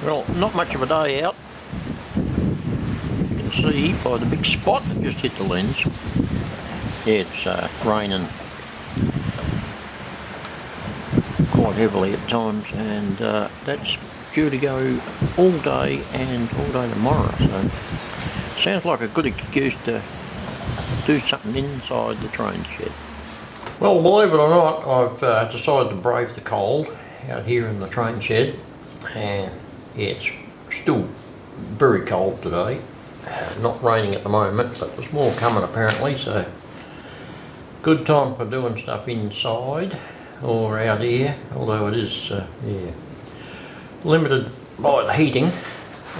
Well, not much of a day out. You can see by the big spot that just hit the lens. Yeah, it's raining quite heavily at times, and that's due to go all day and all day tomorrow. So sounds like a good excuse to do something inside the train shed. Well, believe it or not, I've decided to brave the cold out here in the train shed, and yeah, it's still very cold today. Not raining at the moment, but there's more coming apparently, so good time for doing stuff inside or out here, although it is yeah, limited by the heating,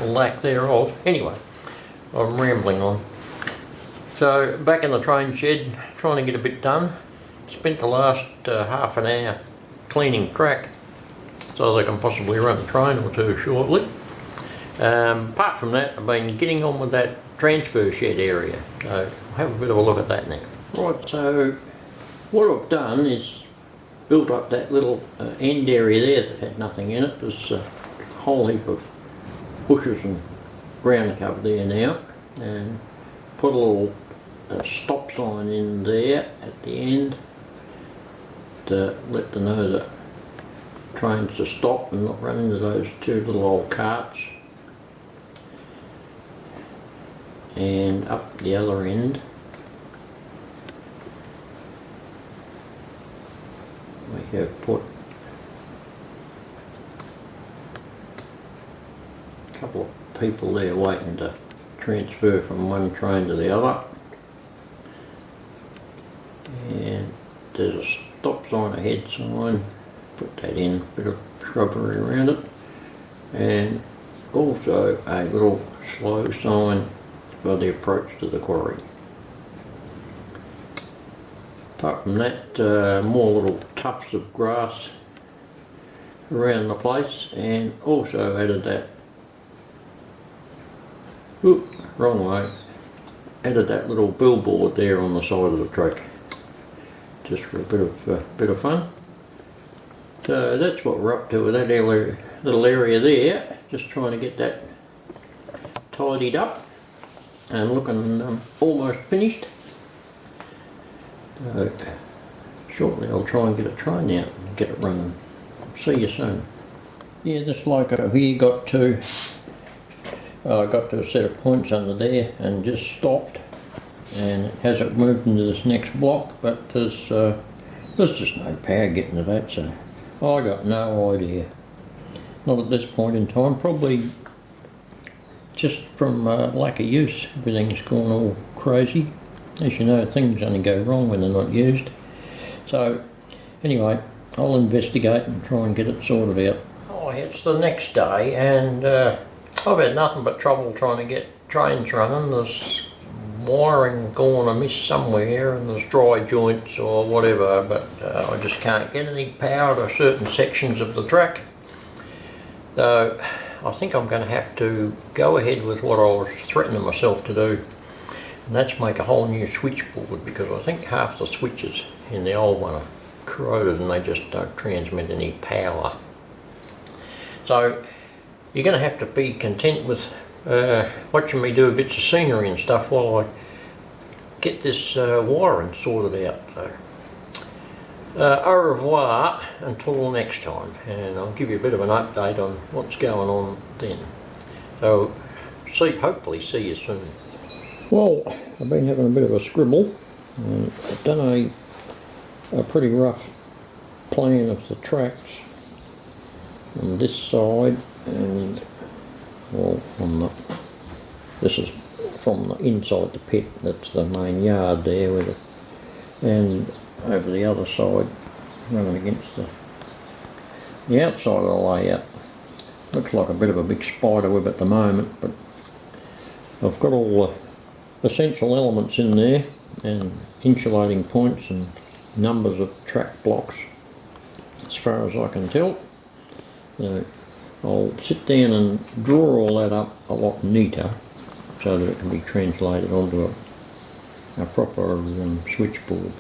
or lack thereof. Anyway, I'm rambling on. So back in the train shed, trying to get a bit done. Spent the last half an hour cleaning track so they can possibly run a train or two shortly. Apart from that, I've been getting on with that transfer shed area, so I'll have a bit of a look at that now. Right, so what I've done is built up that little end area there that had nothing in it. There's a whole heap of bushes and ground cover there now, and put a little stop sign in there at the end to let them know that trains to stop and not run into those two little old carts. And up the other end we have put a couple of people there waiting to transfer from one train to the other, and there's a stop sign ahead sign, put that in, a bit of shrubbery around it, and also a little slow sign for the approach to the quarry. Apart from that, more little tufts of grass around the place, and also added that, oops, wrong way, added that little billboard there on the side of the track, just for a bit of fun. So that's what we're up to with that little area there, just trying to get that tidied up and looking almost finished. So shortly I'll try and get a train out and get it running. See you soon. Yeah, this bloke over here got to a set of points under there and just stopped, and it hasn't moved into this next block, but there's just no power getting to that, so I got no idea. Not at this point in time, probably just from lack of use. Everything's gone all crazy. As you know, things only go wrong when they're not used. So anyway, I'll investigate and try and get it sorted out. Oh, it's the next day, and I've had nothing but trouble trying to get trains running. There's wiring gone amiss somewhere, and there's dry joints or whatever, but I just can't get any power to certain sections of the track. So I think I'm going to have to go ahead with what I was threatening myself to do, and that's make a whole new switchboard, because I think half the switches in the old one are corroded and they just don't transmit any power. So you're going to have to be content with watching me do bits of scenery and stuff while I get this wiring sorted out. So, au revoir until next time, and I'll give you a bit of an update on what's going on then. So hopefully see you soon. Well, I've been having a bit of a scribble, and I've done a pretty rough plan of the tracks on this side, and well, this is from the inside the pit, that's the main yard there with it, and over the other side, running against the outside of the layout. Looks like a bit of a big spider web at the moment, but I've got all the essential elements in there, and insulating points and numbers of track blocks as far as I can tell. So I'll sit down and draw all that up a lot neater so that it can be translated onto a proper switchboard.